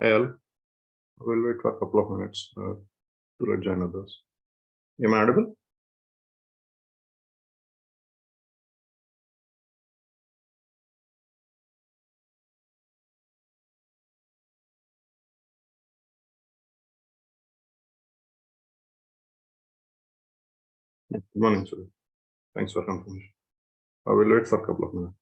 I'll we'll wait for a couple of minutes to let join others. Am I audible? Good morning, sir. Thanks for confirmation. I will wait for a couple of minutes.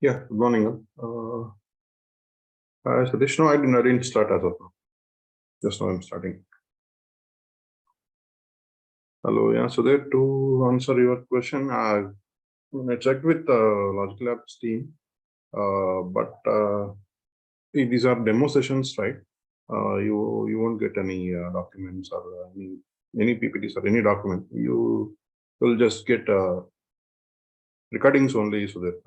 Yeah, good morning. So this no, I didn't start as of now. Just now I'm starting. Hello, yeah. So there to answer your question, I checked with Logical Labs team, but these are demo sessions, right? You won't get any documents or any PPTs or any document. You will just get recordings only, so that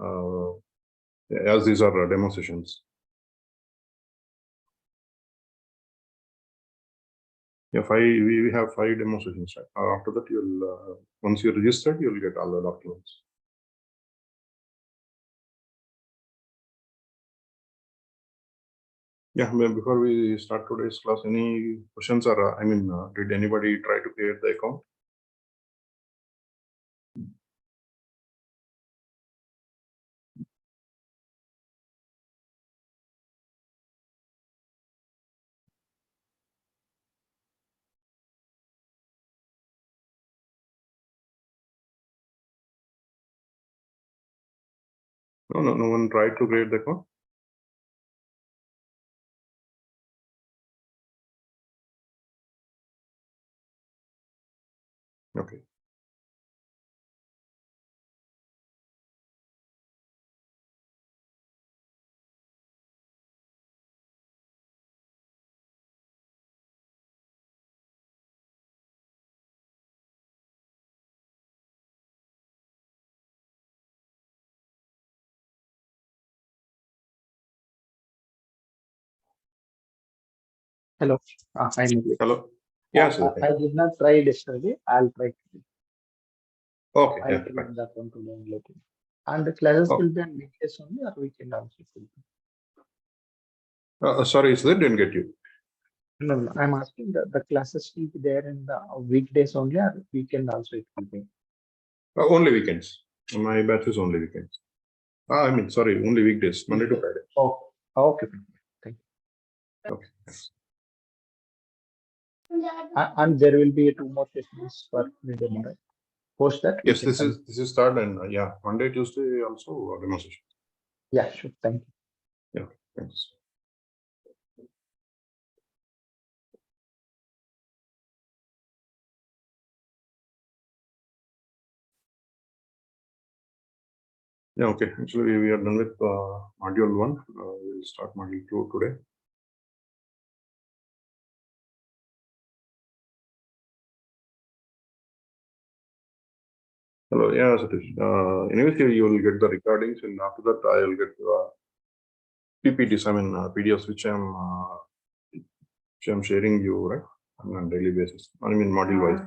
as these are demo sessions. Yeah, we have 5 demo sessions, right? After that, you'll once you're registered, you'll get all the documents. Yeah, before we start today's class, any questions or did anybody try to create the account? No one tried to create the account. Okay. Hello. Hi, Murli. Hello. Yes. I did not try it yesterday. I'll try today. Okay. I'll Yeah. create Fine. the account today and let you know. And the classes Oh. will be on weekdays only or weekend also it will be? Sorry, sir, didn't get you. No, I'm asking the classes will be there in the weekdays only or weekend also it will be? Only weekends. My batch is only weekends. Sorry, only weekdays, Monday to Friday. Oh, okay. Thank you. Okay. Thanks. And there will be 2 more sessions for the demo, right? Post that. Yes, this is start and yeah, Monday, Tuesday also demonstration. Yeah, sure. Thank you. Yeah, thanks. Yeah, okay. Actually, we are done with module 1. We'll start module 2 today. Hello, yeah, Satish. Anyways, you will get the recordings, and after that, I will get PPTs, PDFs, which I'm sharing you, right, on a daily basis. Module wise.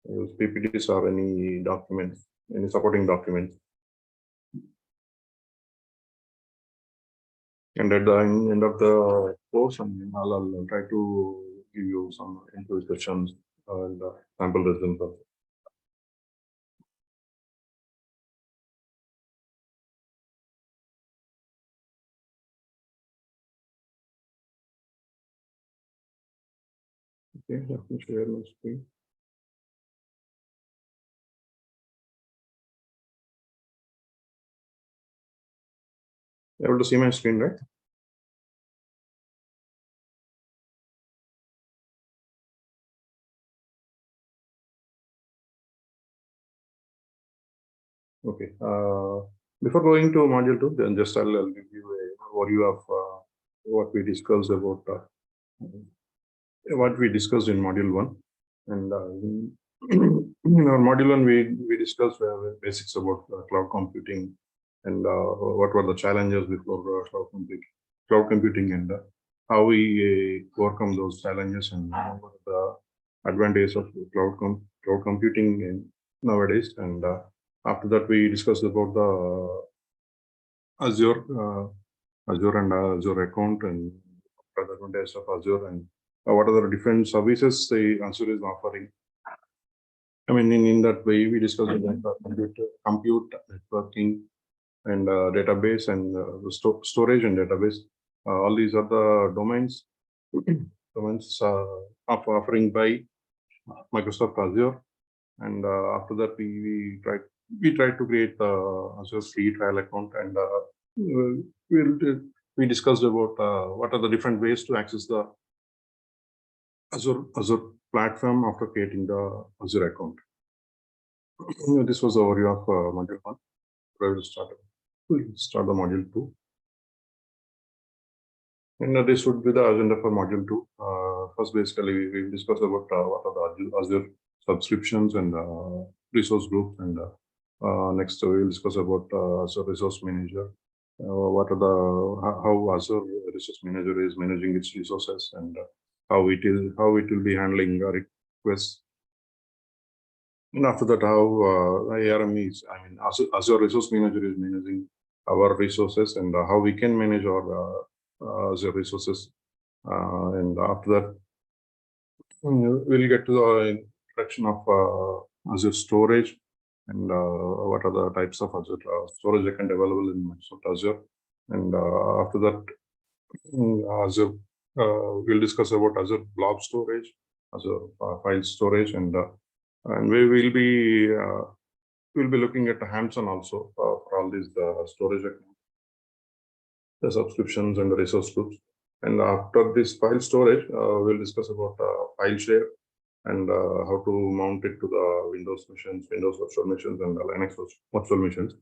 Use PPTs or any documents, any supporting documents. And at the end of the course, I'll try to give you some interview questions and sample results also. Okay, let me share my screen. Able to see my screen, right? Okay. Before going to module 2, then just I'll give you a overview of what we discussed about what we discussed in module 1. And in our module 1, we discussed basics about cloud computing and what were the challenges before cloud computing and how we overcome those challenges and what are the advantages of cloud computing nowadays. And after that, we discussed about the Azure and Azure account and what are the advantages of Azure and what are the different services the Azure is offering. In that way, we discussed the compute, networking, and database and storage and database. All these are the domains offering by Microsoft Azure. And after that, we tried to create the Azure free trial account, and we discussed about what are the different ways to access the Azure platform after creating the Azure account. This was the overview of module 1. We'll start the module 2. And this would be the agenda for module 2. First, basically, we discuss about what are the Azure subscriptions and resource groups. And next, we'll discuss about Azure Resource Manager. What are how Azure Resource Manager is managing its resources, and how it will be handling requests. And after that, how ARM is, I mean, Azure Resource Manager is managing our resources, and how we can manage our Azure resources. And after that, we'll get to the introduction of Azure storage, and what are the types of Azure storage that can be available in Microsoft Azure. And after that, Azure, we'll discuss about Azure blob storage, Azure file storage, and we will be we'll be looking at the hands-on also for all these storage accounts, the subscriptions and the resource groups. And after this file storage, we'll discuss about file share, and how to mount it to the Windows machines, Windows virtual machines, and the Linux virtual machines.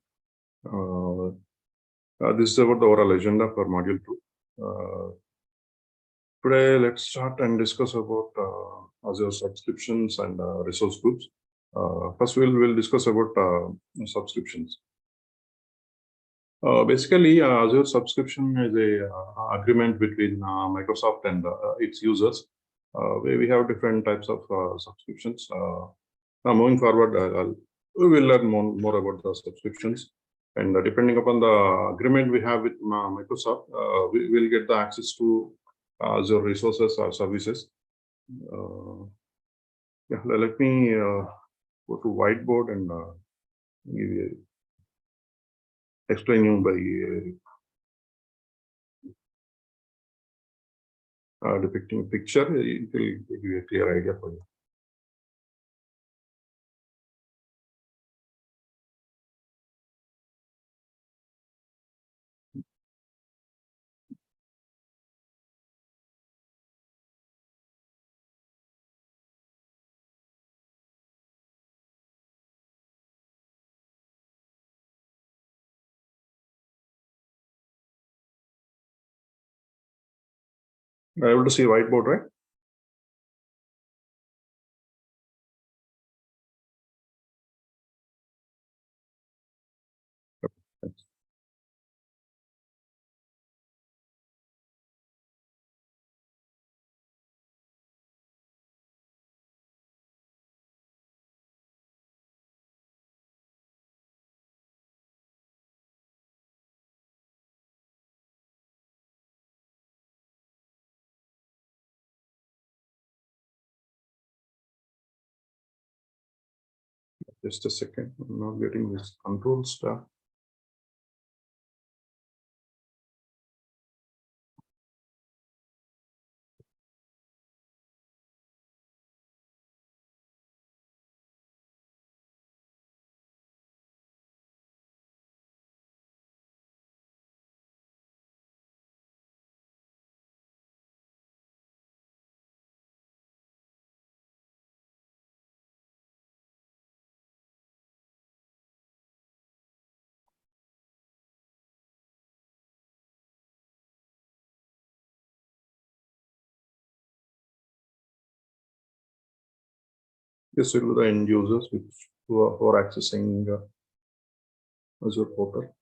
This is about the overall agenda for module 2. Today, let's start and discuss about Azure subscriptions and resource groups. First, we'll discuss about subscriptions. Basically, Azure subscription is a agreement between Microsoft and its users, where we have different types of subscriptions. Now, moving forward, we will learn more about the subscriptions, and depending upon the agreement we have with Microsoft, we will get the access to Azure resources or services. Yeah, let me go to whiteboard and give you, explain you by depicting a picture. It will give you a clear idea for you. Are you able to see whiteboard, right? Thanks. Just a second. I'm not getting this control stuff. This will be the end users who are accessing Azure portal.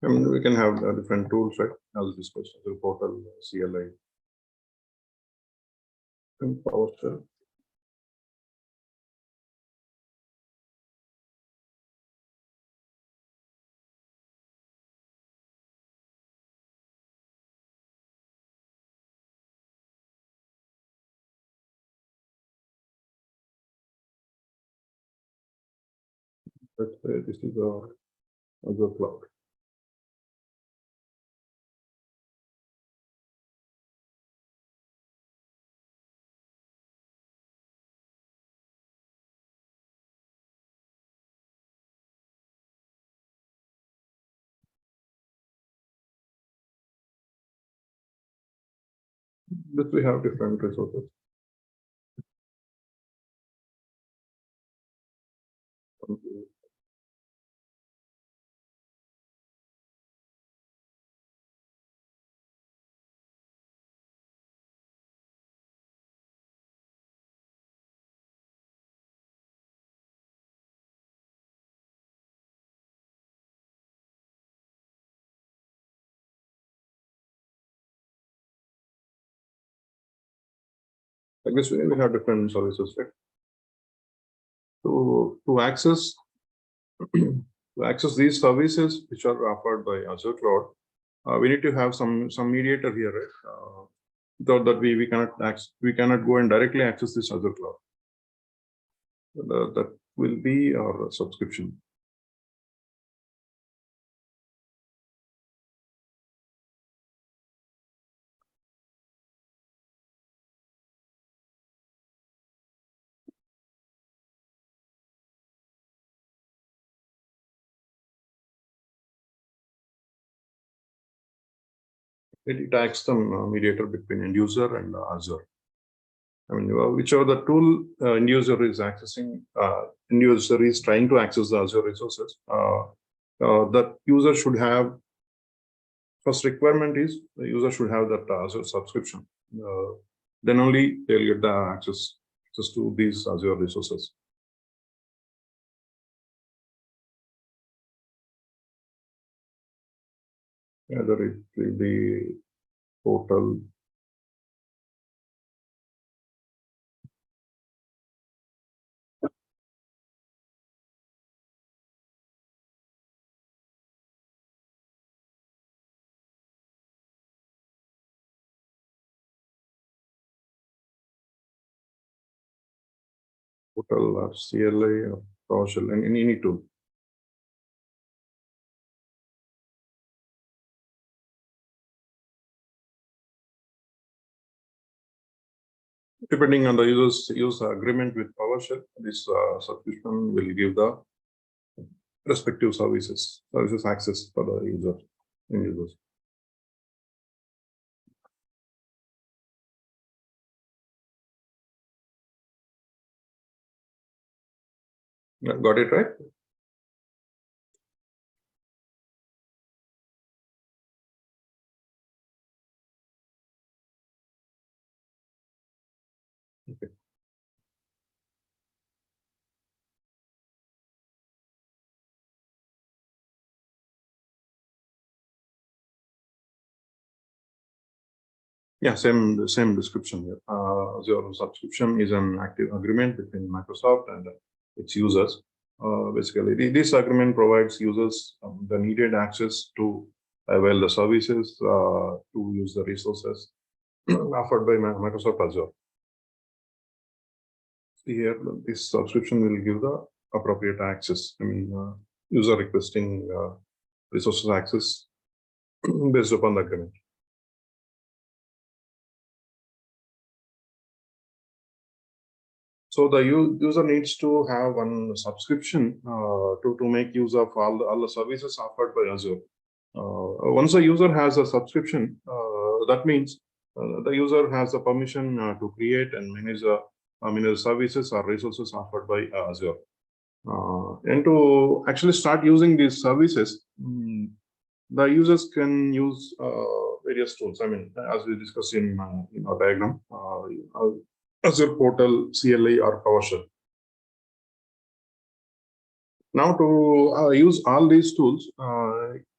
I mean, we can have different tools, right? As discussed, Azure portal, CLI, and PowerShell. But this is the Azure cloud. But we have different resources. Like this way, we have different services, right? To access to access these services which are offered by Azure Cloud, we need to have some mediator here, right? Without that, we cannot go and directly access this Azure Cloud. That will be our subscription. It acts the mediator between end user and Azure. I mean, whichever the tool end user is accessing, end user is trying to access the Azure resources, that user should have, first requirement is the user should have that Azure subscription. Then only they'll get the access to these Azure resources. Either it will be total. Total or CLI or PowerShell and any tool. Depending on the user's agreement with PowerShell, this subscription will give the respective services access for the users. Yeah, got it right? Okay. Yeah, same description here. Azure subscription is an active agreement between Microsoft and its users. Basically, this agreement provides users the needed access to avail the services, to use the resources offered by Microsoft Azure. Here, this subscription will give the appropriate access. I mean, user requesting resources access based upon the agreement. So the user needs to have one subscription to make use of all the services offered by Azure. Once a user has a subscription, that means the user has the permission to create and manage the services or resources offered by Azure. And to actually start using these services, the users can use various tools. I mean, as we discussed in our diagram, Azure Portal, CLI, or PowerShell. Now, to use all these tools,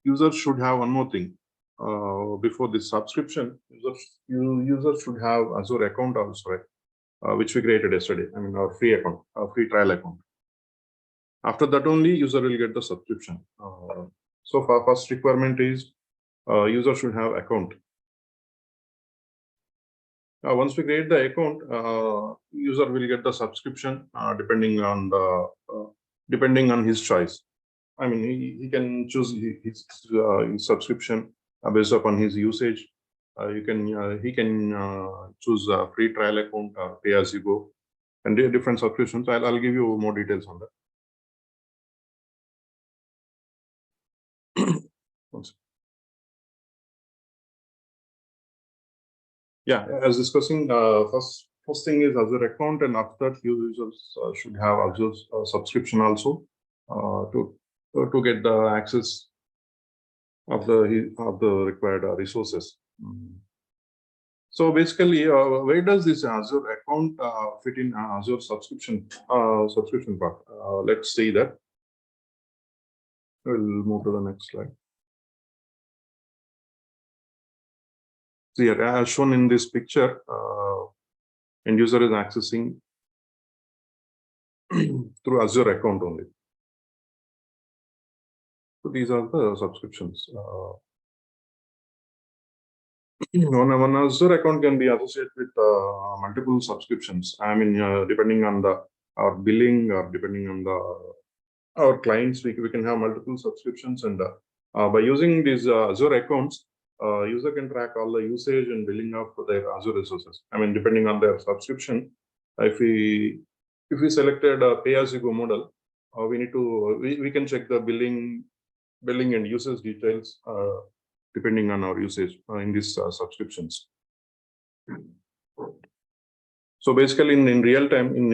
users should have one more thing. Before this subscription, users should have Azure account also, right? Which we created yesterday. I mean, our free account, our free trial account. After that, only user will get the subscription. So, for first requirement is user should have account. Once we create the account, user will get the subscription depending on his choice. I mean, he can choose his subscription based upon his usage. He can choose a free trial account or pay as you go, and there are different subscriptions. I'll give you more details on that. Yeah, as discussing, first thing is Azure account, and after that, users should have Azure subscription also to get the access of the required resources. So basically, where does this Azure account fit in Azure subscription part? Let's see that. We'll move to the next slide. So here, as shown in this picture, end user is accessing through Azure account only. So these are the subscriptions. One Azure account can be associated with multiple subscriptions. I mean, depending on our billing or depending on our clients, we can have multiple subscriptions, and by using these Azure accounts, user can track all the usage and billing of their Azure resources. I mean, depending on their subscription, if we selected a pay-as-you-go model, we can check the billing and usage details depending on our usage in these subscriptions. So basically, in real time, in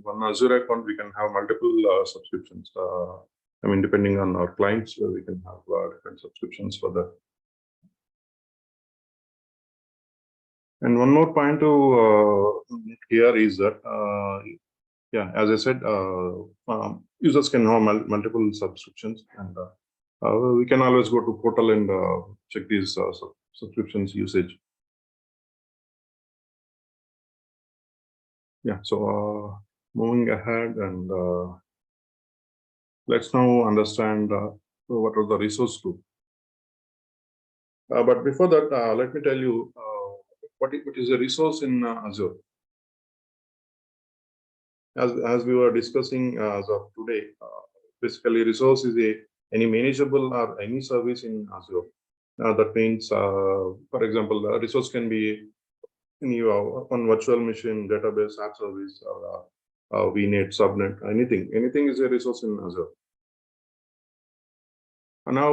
one Azure account, we can have multiple subscriptions. I mean, depending on our clients, we can have different subscriptions for that. And one more point to here is that, yeah, as I said, users can have multiple subscriptions, and we can always go to portal and check these subscriptions usage. Yeah, so moving ahead, and let's now understand what are the resource group. But before that, let me tell you what is a resource in Azure. As we were discussing as of today, basically resource is any manageable or any service in Azure. That means, for example, a resource can be in your on virtual machine, database, app service, or VNet, subnet, anything is a resource in Azure. And now,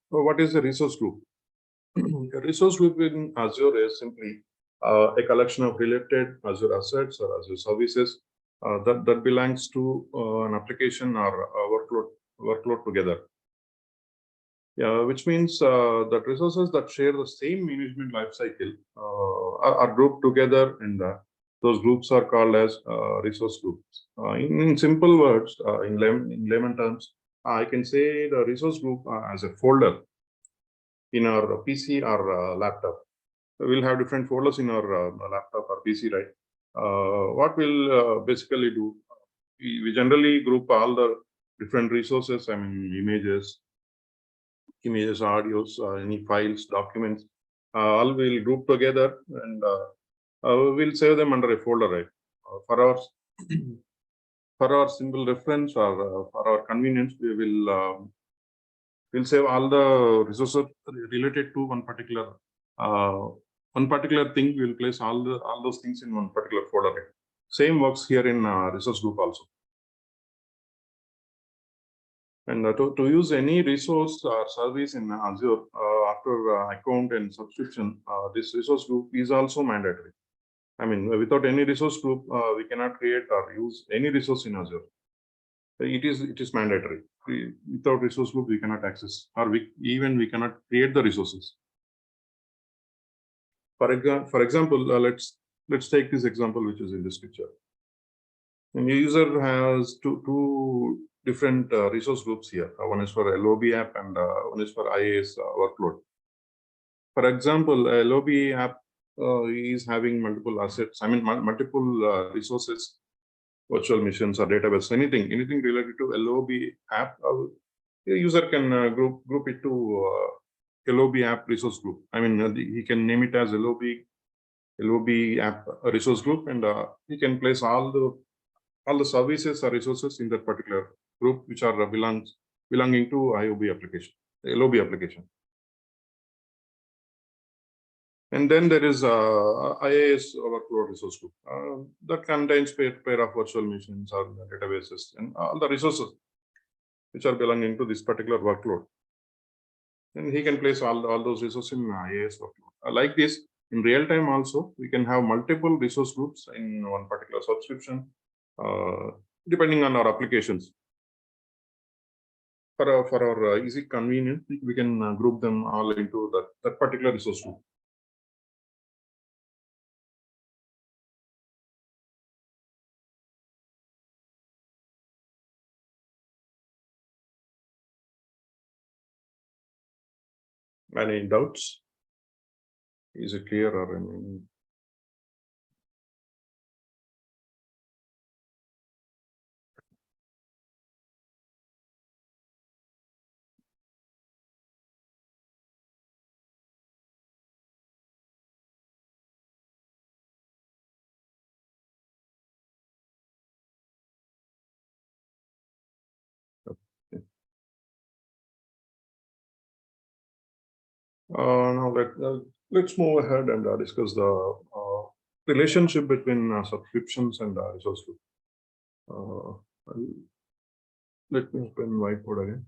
what is a resource group? A resource group in Azure is simply a collection of related Azure assets or Azure services that belongs to an application or a workload together. Yeah, which means that resources that share the same management lifecycle are grouped together, and those groups are called as resource groups. In simple words, in layman terms, I can say the resource group as a folder in our PC or laptop. We'll have different folders in our laptop or PC, right? What we'll basically do, we generally group all the different resources, I mean, images, audios, any files, documents, all we'll group together, and we'll save them under a folder, right? For our for our simple reference, or for our convenience, we'll save all the resources related to one particular thing. We'll place all those things in one particular folder, right? Same works here in resource group also. And to use any resource or service in Azure after account and subscription, this resource group is also mandatory. I mean, without any resource group, we cannot create or use any resource in Azure. It is mandatory. Without resource group, we cannot access, or we cannot create the resources. For example, let's take this example which is in this picture. And the user has two different resource groups here. One is for LOB app, and one is for IaaS workload. For example, a LOB app is having multiple assets. I mean, multiple resources, virtual machines or database, anything related to LOB app. A user can group it to LOB app resource group. I mean, he can name it as LOB app resource group, and he can place all the services or resources in that particular group, which are belonging to LOB application. And then there is IaaS workload resource group that contains pair of virtual machines or databases and all the resources which are belonging to this particular workload. And he can place all those resources in IaaS workload. Like this, in real time also, we can have multiple resource groups in one particular subscription, depending on our applications. For our easy convenience, we can group them all into that particular resource group. Any doubts? Is it clear, or any? Now let's move ahead and discuss the relationship between subscriptions and resource loop. Let me open whiteboard again.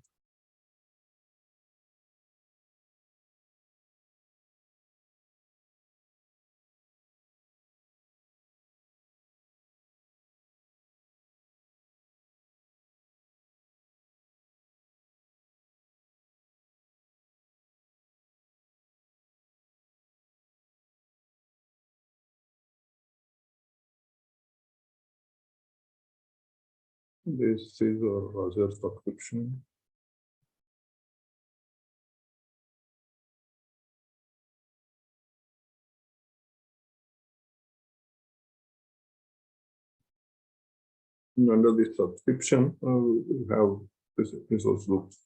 This is our Azure subscription. And under this subscription, we have this resource loops.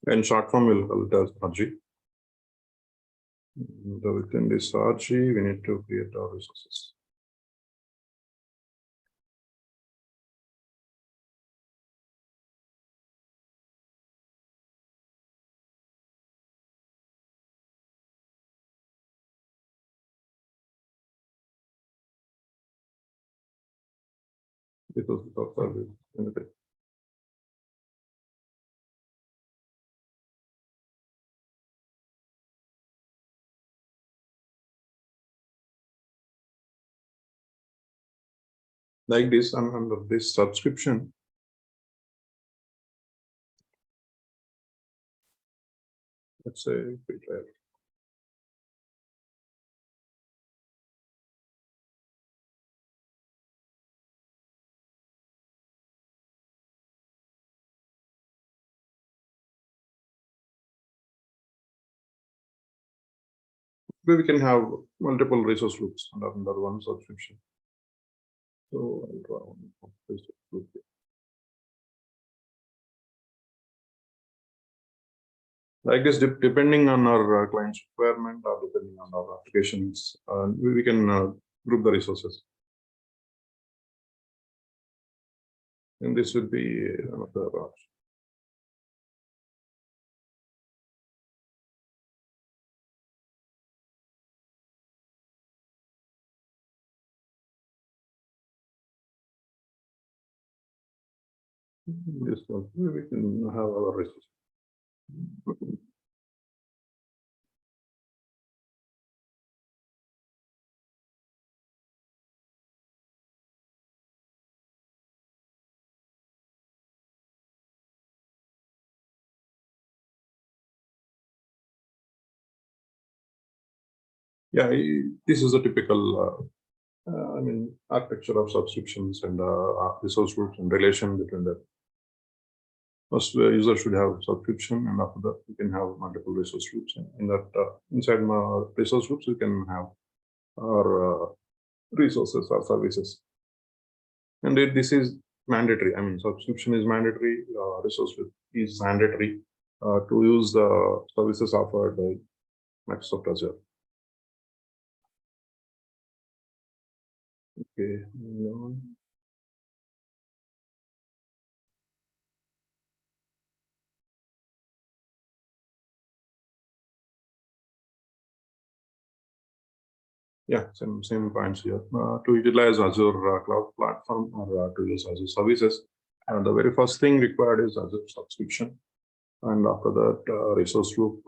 And short form will call it as RG. Within this RG, we need to create our resources. This was the service. Like this, and under this subscription, let's say we try. We can have multiple resource loops under one subscription. So I'll draw one of this loop here. Like this, depending on our client's requirement or depending on our applications, we can group the resources. And this will be another option. This one, we can have our resources. Yeah, this is a typical, I mean, architecture of subscriptions and resource groups and relation between them. First, user should have subscription, and after that, you can have multiple resource groups. And in that, inside my resource groups, you can have our resources or services. And this is mandatory. I mean, subscription is mandatory. Resource group is mandatory to use the services offered by Microsoft Azure. Okay. Yeah, same points here. To utilize Azure cloud platform or to use Azure services, the very first thing required is Azure subscription, and after that, resource group.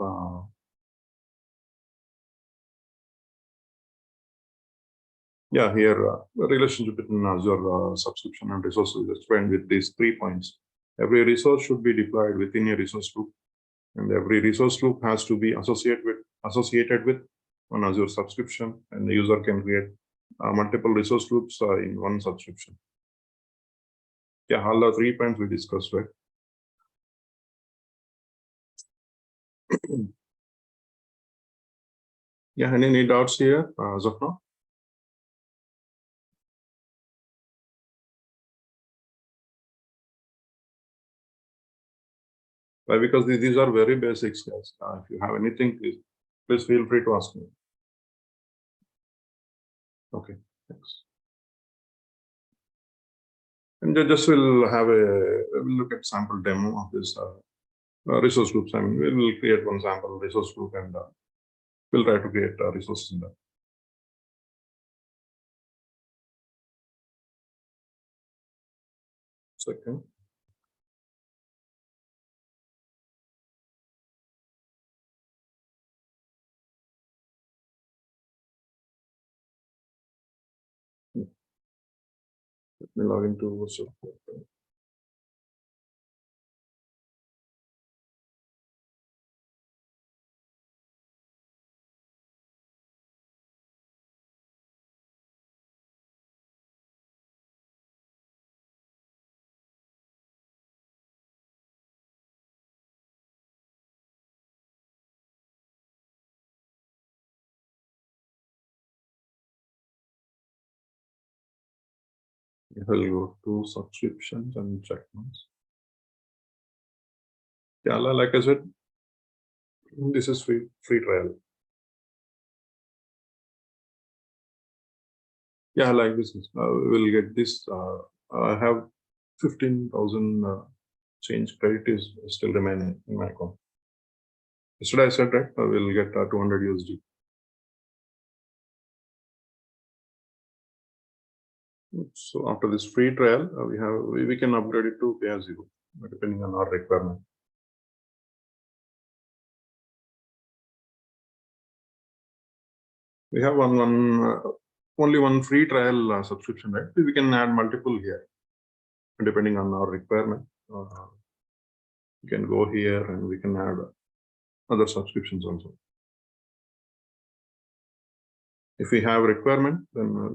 Yeah, here the relationship between Azure subscription and resources is explained with these 3 points. Every resource should be deployed within a resource group, and every resource group has to be associated with an Azure subscription, and the user can create multiple resource groups in one subscription. Yeah, all the 3 points we discussed, right? Yeah, any doubts here as of now? Why? Because these are very basics, guys. If you have anything, please feel free to ask me. Okay, thanks. And just we'll have we'll look at sample demo of this resource groups. I mean, we'll create one sample resource group and we'll try to create resources in that. Second. Let me log into virtual. We'll go to subscriptions and check once. Yeah, like I said, this is free trial. Yeah, like this is we'll get this. I have 15,000 change credit is still remaining in my account. Yesterday I said that I will get 200 USD. So after this free trial, we can upgrade it to pay-as-you-go depending on our requirement. We have only one free trial subscription, right? We can add multiple here depending on our requirement. We can go here and we can add other subscriptions also. If we have requirement, then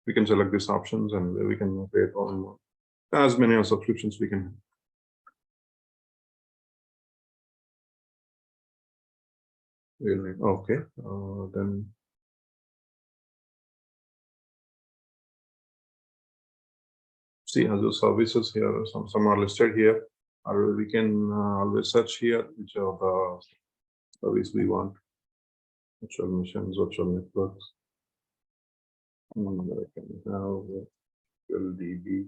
we can select these options and we can create all as many subscriptions we can. Okay, then see Azure services here. Some are listed here, or we can always search here which are the service we want. Virtual machines, virtual networks. And I can have LDB.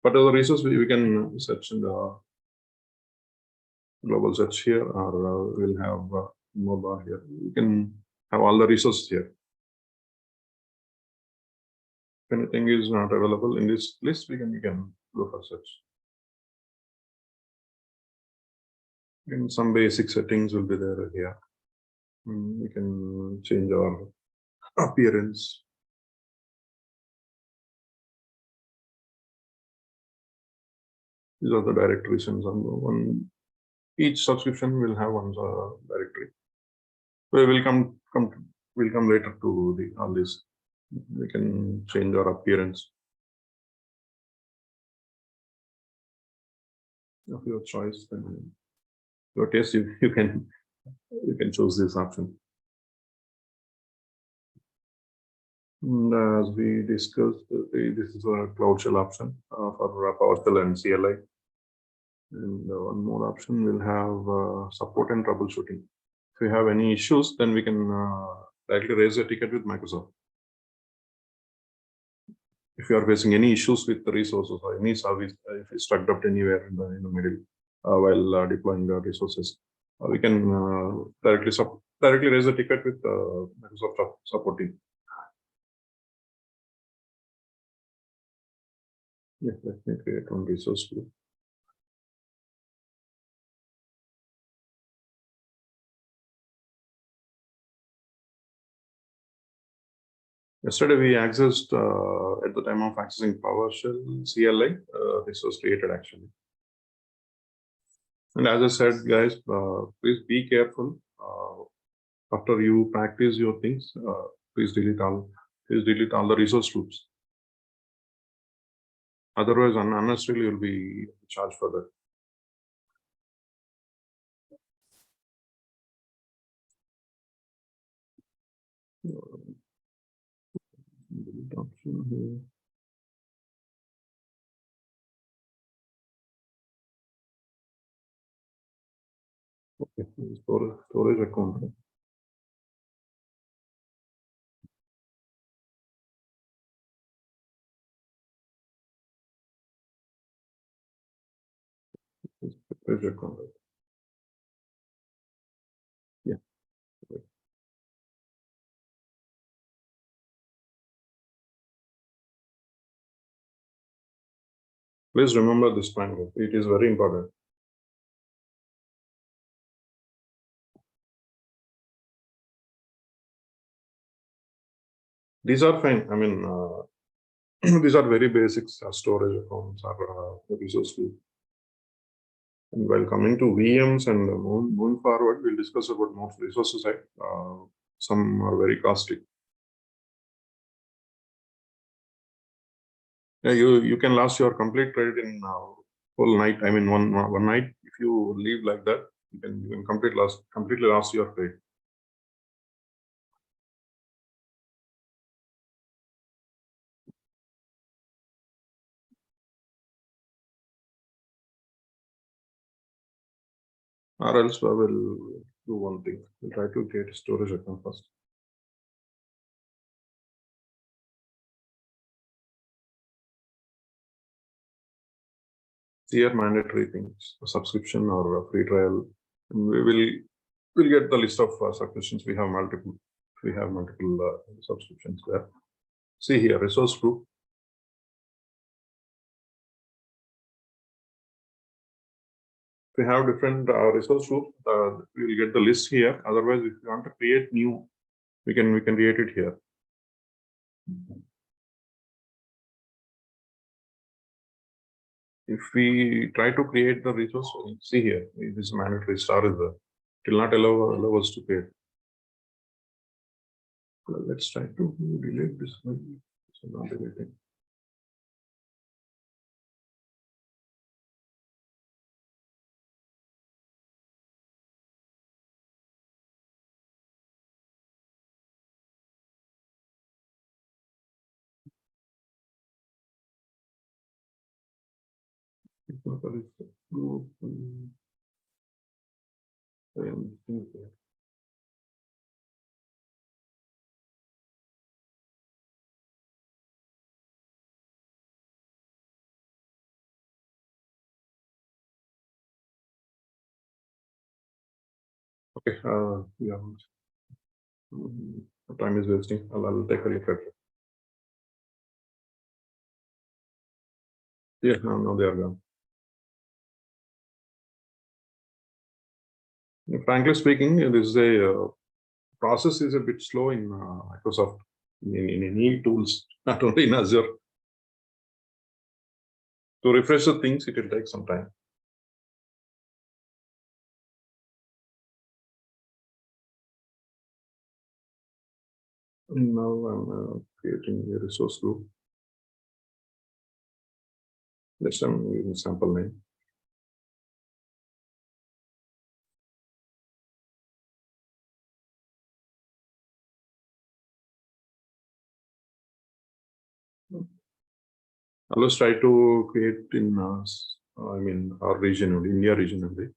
But other resources we can search in the global search here, or we'll have mobile here. We can have all the resources here. If anything is not available in this list, we can go for search. And some basic settings will be there here. We can change our appearance. These are the directories, and each subscription will have one directory. So we'll come later to all this. We can change our appearance of your choice. Then your taste, you can choose this option. And as we discussed, this is a Cloud Shell option for PowerShell and CLI. And one more option will have support and troubleshooting. If we have any issues, then we can directly raise a ticket with Microsoft. If you are facing any issues with the resources or any service, if it's stuck up anywhere in the middle while deploying the resources, we can directly raise a ticket with Microsoft support team. Yeah, let me create one resource group. Yesterday we accessed at the time of accessing PowerShell CLI. This was created actually. And as I said, guys, please be careful. After you practice your things, please delete all the resource groups. Otherwise, unnecessarily you'll be charged for that. Okay, storage account. Storage account. Yeah. Please remember this point. It is very important. These are fine. I mean, these are very basics. Storage accounts are resource group. And while coming to VMs and moving forward, we'll discuss about more resources. Right? Some are very costly. Yeah, you can last your complete credit in whole night. I mean, one night. If you leave like that, you can completely last your credit. Or else I will do one thing. We'll try to create a storage account first. Here mandatory things, a subscription or a free trial. And we'll get the list of subscriptions. We have multiple. Subscriptions there. See here, resource group. We have different resource group. We'll get the list here. Otherwise, if you want to create new, we can create it here. If we try to create the resource, see here, this mandatory star is there. It will not allow us to create. Let's try to delete this one. So not deleting. Okay, yeah. Time is wasting. I'll take a look at it. Yeah, now they are gone. Frankly speaking, this is a process is a bit slow in Microsoft in any tools, not only in Azure. To refresh the things, it will take some time. And now I'm creating a resource group. Let's using sample name. Let's try to create in I mean our region only, India region only.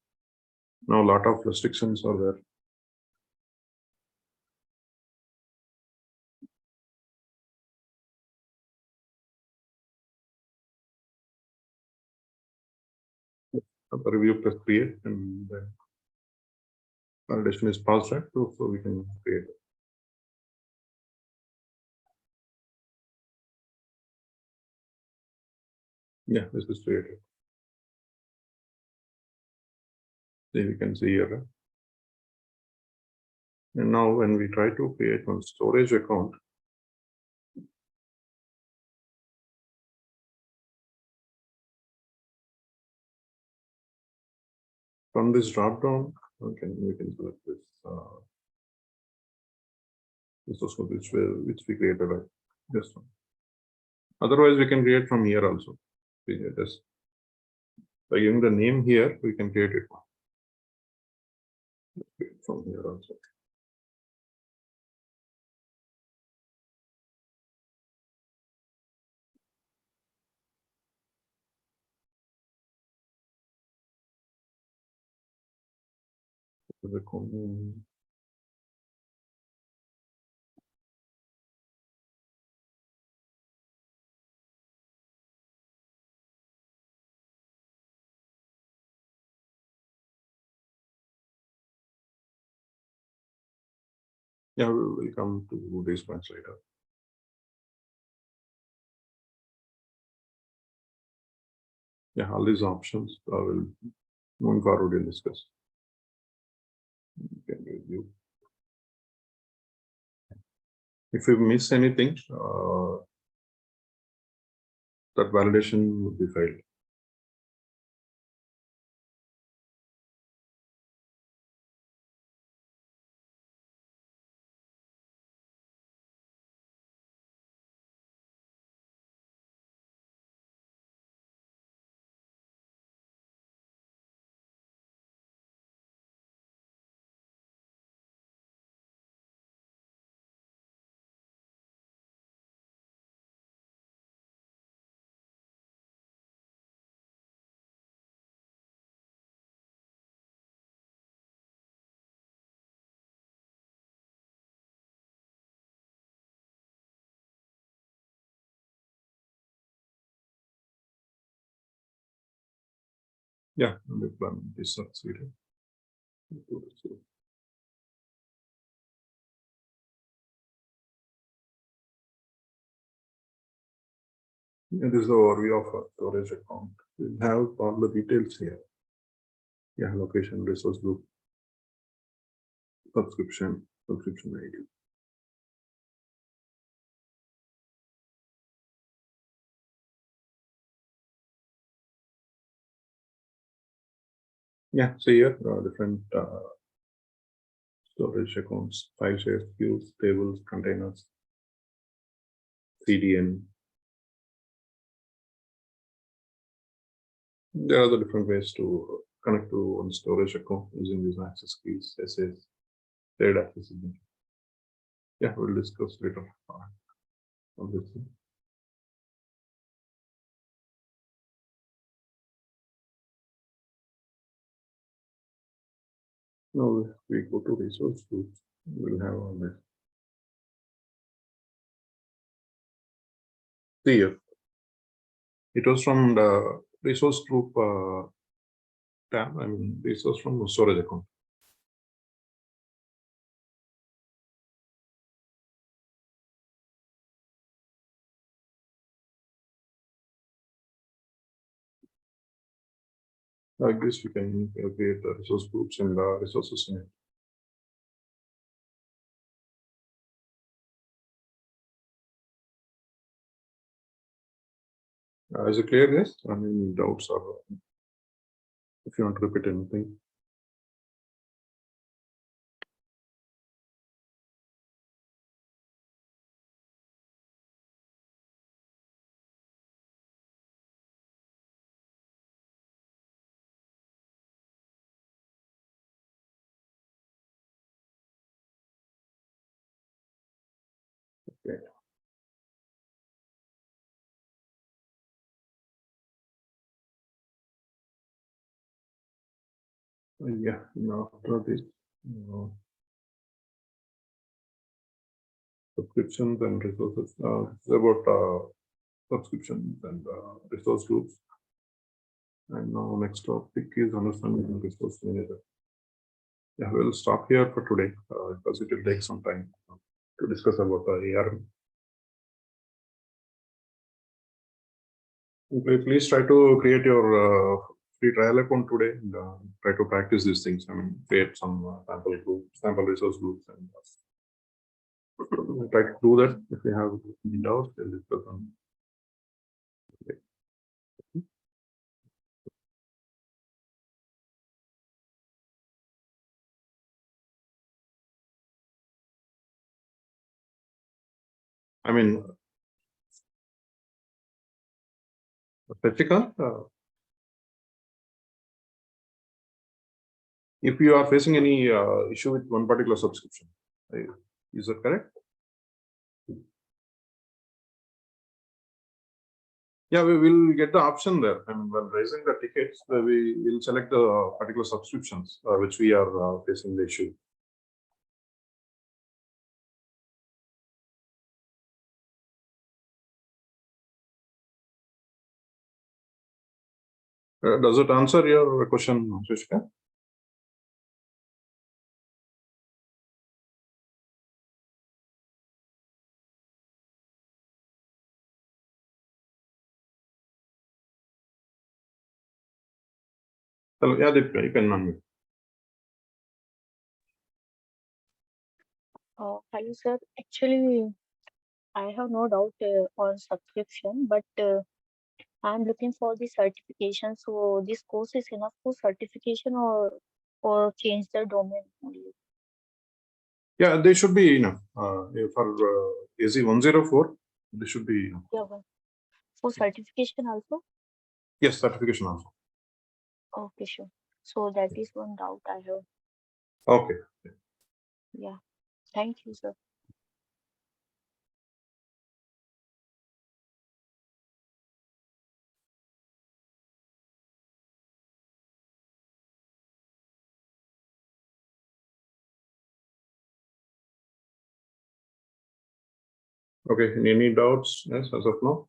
Now a lot of restrictions are there. Review plus create, and then validation is passed, right? So we can create it. Yeah, this is created. Then we can see here. Right? And now when we try to create one storage account, from this drop down, we can select this resource code which we created, right? This one. Otherwise, we can create from here also. This by giving the name here, we can create it from here also. Yeah, we will come to these points later. Yeah, all these options will moving forward we'll discuss. Can review. If we miss anything, that validation would be failed. Yeah, deployment is succeeded. Yeah, this is the overview of a storage account. We have all the details here. Yeah, location, resource group, subscription ID. Yeah, so here different storage accounts, file shares, queues, tables, containers, CDN. There are the different ways to connect to one storage account using these access keys, SAs, shared access. Yeah, we'll discuss later on this. Now, if we go to resource groups, we'll have all this. Here, it was from the resource group tab. I mean, resource from the storage account. Like this, we can create the resource groups and the resources in it. Is it clear, guys? Any doubts or if you want to repeat anything? Okay. Yeah, now after this, subscriptions and resources. It's about subscriptions and resource groups. And now next topic is understanding resource manager. Yeah, we'll stop here for today because it will take some time to discuss about the ARM. Please try to create your free trial account today and try to practice these things. I mean, create some sample groups, sample resource groups, and try to do that. If you have any doubts, we'll discuss on. I mean, Petrika, if you are facing any issue with one particular subscription, is that correct? Yeah, we will get the option there. I mean, when raising the tickets, we will select the particular subscriptions which we are facing the issue. Does it answer your question, Sushika? Yeah, Deepika, you can unmute. Hello, sir. Actually, I have no doubt on subscription, but I'm looking for the certification. So this course is enough for certification or change the domain only. Yeah, they should be enough. For AZ-104, they should be enough. Yeah, for certification also. Yes, certification also. Okay, sure. So that is one doubt I have. Okay. Yeah. Thank you, sir. Okay. Any doubts? Yes, as of now.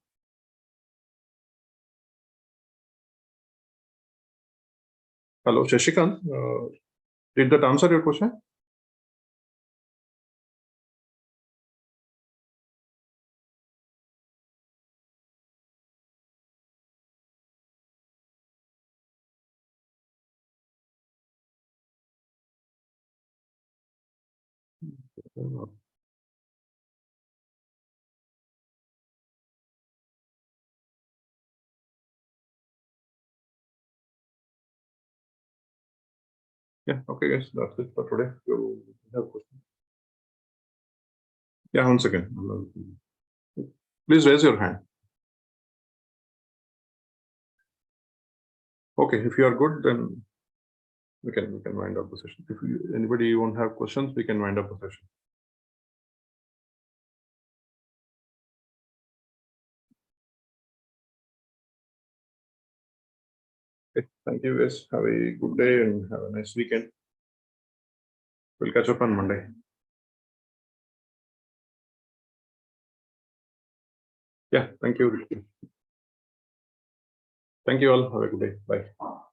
Hello, Shashikant. Did that answer your question? Yeah. Okay, guys. That's it for today. You have question? Yeah. One second. Please raise your hand. Okay. If you are good, then we can wind up the session. If anybody won't have questions, we can wind up the session. Okay. Thank you, guys. Have a good day and have a nice weekend. We'll catch up on Monday. Yeah. Thank you. Thank you all. Have a good day. Bye.